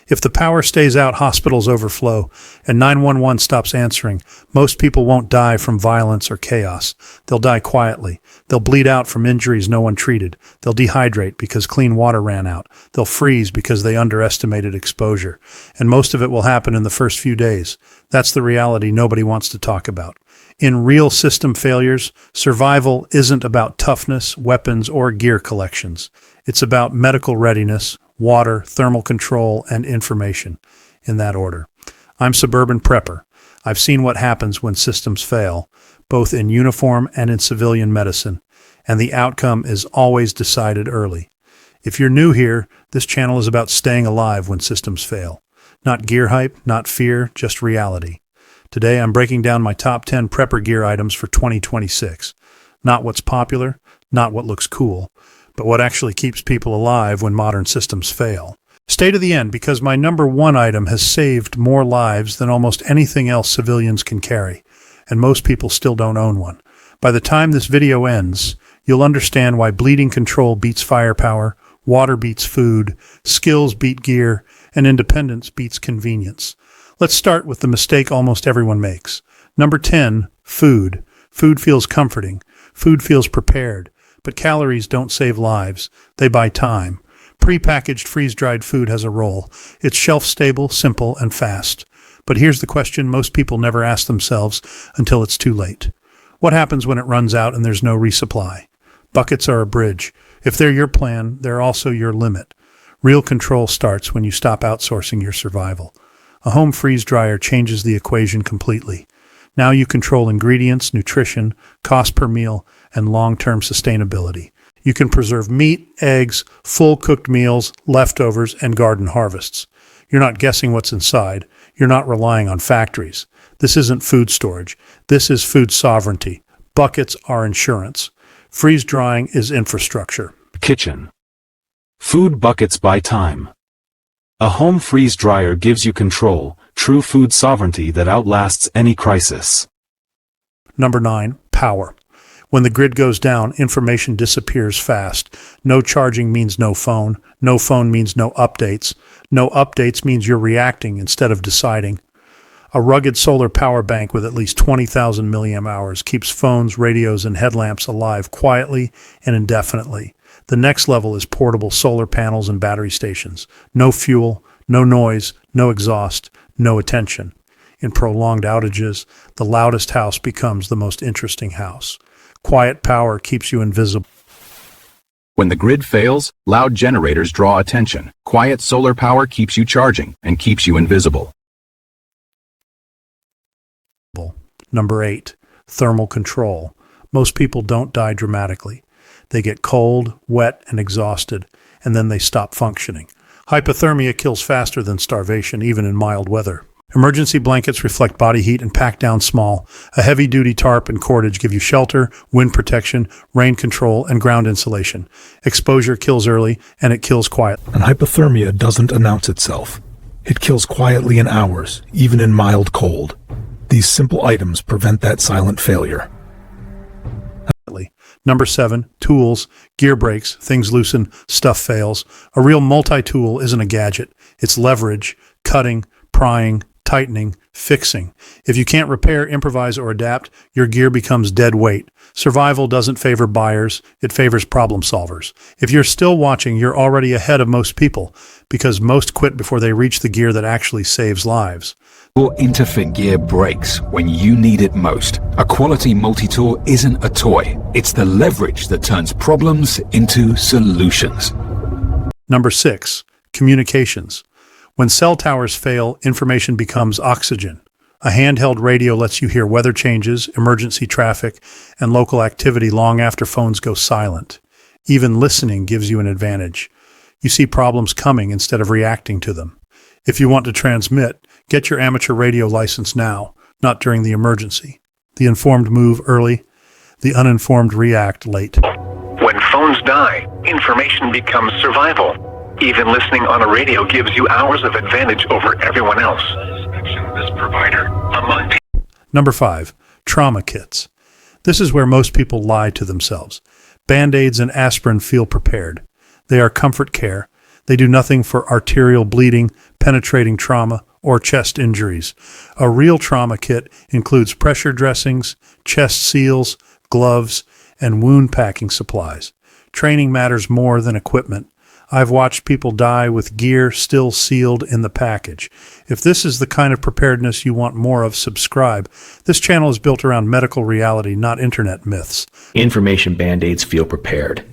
If the power stays out, hospitals overflow, and 911 stops answering, most people won't die from violence or chaos. They'll die quietly. They'll bleed out from injuries no one treated. They'll dehydrate because clean water ran out. They'll freeze because they underestimated exposure. And most of it will happen in the first few days. That's the reality nobody wants to talk about. In real system failures, survival isn't about toughness, weapons, or gear collections. It's about medical readiness, water, thermal control, and information, in that order. I'm Suburban Prepper. I've seen what happens when systems fail, both in uniform and in civilian medicine, and the outcome is always decided early. If you're new here, this channel is about staying alive when systems fail. Not gear hype, not fear, just reality. Today I'm breaking down my top 10 prepper gear items for 2026. Not what's popular, not what looks cool, but what actually keeps people alive when modern systems fail. Stay to the end because my number one item has saved more lives than almost anything else civilians can carry, and most people still don't own one. By the time this video ends, you'll understand why bleeding control beats firepower, water beats food, skills beat gear, and independence beats convenience. Let's start with the mistake almost everyone makes. Number 10, food. Food feels comforting. Food feels prepared. But calories don't save lives. They buy time. Pre-packaged freeze-dried food has a role. It's shelf-stable, simple, and fast. But here's the question most people never ask themselves until it's too late. What happens when it runs out and there's no resupply? Buckets are a bridge. If they're your plan, they're also your limit. Real control starts when you stop outsourcing your survival. A home freeze dryer changes the equation completely. Now you control ingredients, nutrition, cost per meal, and long-term sustainability. You can preserve meat, eggs, full cooked meals, leftovers, and garden harvests. You're not guessing what's inside. You're not relying on factories. This isn't food storage. This is food sovereignty. Buckets are insurance. Freeze drying is infrastructure. Kitchen. Food buckets buy time. A home freeze dryer gives you control, true food sovereignty that outlasts any crisis. Number 9, power. When the grid goes down, information disappears fast. No charging means no phone. No phone means no updates. No updates means you're reacting instead of deciding. A rugged solar power bank with at least 20,000 milliamp hours keeps phones, radios, and headlamps alive quietly and indefinitely. The next level is portable solar panels and battery stations. No fuel, no noise, no exhaust, no attention. In prolonged outages, the loudest house becomes the most interesting house. Quiet power keeps you invisible. When the grid fails, loud generators draw attention. Quiet solar power keeps you charging and keeps you invisible. Number 8, thermal control. Most people don't die dramatically. They get cold, wet, and exhausted, and then they stop functioning. Hypothermia kills faster than starvation, even in mild weather. Emergency blankets reflect body heat and pack down small. A heavy-duty tarp and cordage give you shelter, wind protection, rain control, and ground insulation. Exposure kills early, and it kills quietly. And hypothermia doesn't announce itself. It kills quietly in hours, even in mild cold. These simple items prevent that silent failure. Number 7, tools, gear breaks, things loosen, stuff fails. A real multi-tool isn't a gadget. It's leverage, cutting, prying, tightening, fixing. If you can't repair, improvise, or adapt, your gear becomes dead weight. Survival doesn't favor buyers, it favors problem solvers. If you're still watching, you're already ahead of most people, because most quit before they reach the gear that actually saves lives. Your IFAK gear breaks when you need it most. A quality multi-tool isn't a toy. It's the leverage that turns problems into solutions. Number 6, communications. When cell towers fail, information becomes oxygen. A handheld radio lets you hear weather changes, emergency traffic, and local activity long after phones go silent. Even listening gives you an advantage. You see problems coming instead of reacting to them. If you want to transmit, get your amateur radio license now, not during the emergency. The informed move early, the uninformed react late. When phones die, information becomes survival. Even listening on a radio gives you hours of advantage over everyone else. This provider among Number 5, trauma kits. This is where most people lie to themselves. Band-Aids and aspirin feel prepared. They are comfort care. They do nothing for arterial bleeding, penetrating trauma, or chest injuries. A real trauma kit includes pressure dressings, chest seals, gloves, and wound packing supplies. Training matters more than equipment. I've watched people die with gear still sealed in the package. If this is the kind of preparedness you want more of, subscribe. This channel is built around medical reality, not internet myths. Information band-aids feel prepared.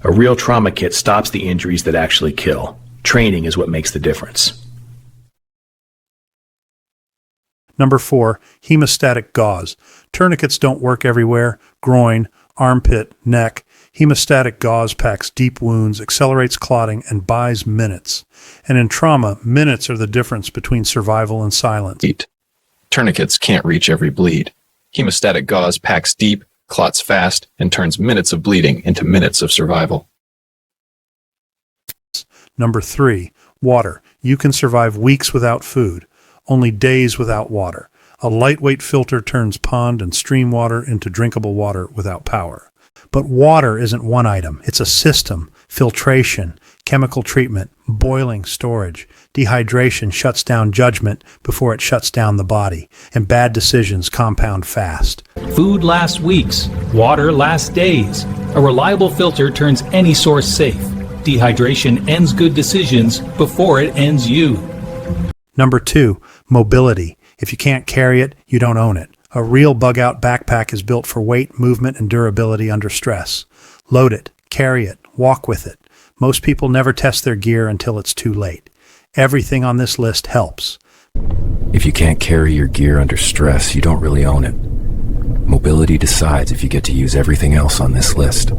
A real trauma kit stops the injuries that actually kill. Training is what makes the difference. Number 4, hemostatic gauze. Tourniquets don't work everywhere. Groin, armpit, neck. Hemostatic gauze packs deep wounds, accelerates clotting, and buys minutes. And in trauma, minutes are the difference between survival and silence. Tourniquets can't reach every bleed. Hemostatic gauze packs deep, clots fast, and turns minutes of bleeding into minutes of survival. Number 3, water. You can survive weeks without food, only days without water. A lightweight filter turns pond and stream water into drinkable water without power. But water isn't one item. It's a system. Filtration, chemical treatment, boiling, storage. Dehydration shuts down judgment before it shuts down the body. And bad decisions compound fast. Food lasts weeks. Water lasts days. A reliable filter turns any source safe. Dehydration ends good decisions before it ends you. Number 2, mobility. If you can't carry it, you don't own it. A real bug-out backpack is built for weight, movement, and durability under stress. Load it, carry it, walk with it. Most people never test their gear until it's too late. Everything on this list helps. If you can't carry your gear under stress, you don't really own it. Mobility decides if you get to use everything else on this list.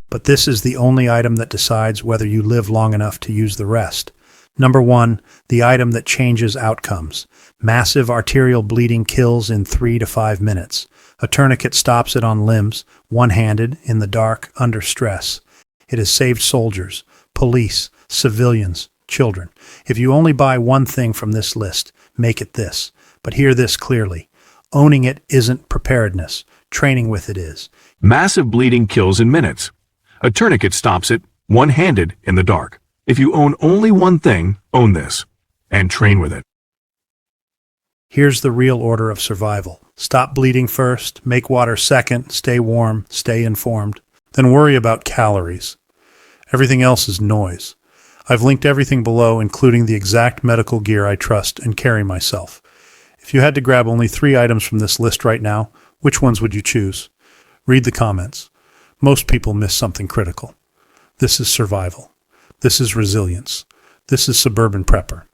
But this is the only item that decides whether you live long enough to use the rest. Number 1, the item that changes outcomes. Massive arterial bleeding kills in 3 to 5 minutes. A tourniquet stops it on limbs, one-handed, in the dark, under stress. It has saved soldiers, police, civilians, children. If you only buy one thing from this list, make it this. But hear this clearly. Owning it isn't preparedness. Training with it is. Massive bleeding kills in minutes. A tourniquet stops it, one-handed, in the dark. If you own only one thing, own this. And train with it. Here's the real order of survival. Stop bleeding first, make water second, stay warm, stay informed. Then worry about calories. Everything else is noise. I've linked everything below, including the exact medical gear I trust and carry myself. If you had to grab only 3 items from this list right now, which ones would you choose? Read the comments. Most people miss something critical. This is survival. This is resilience. This is Suburban Prepper.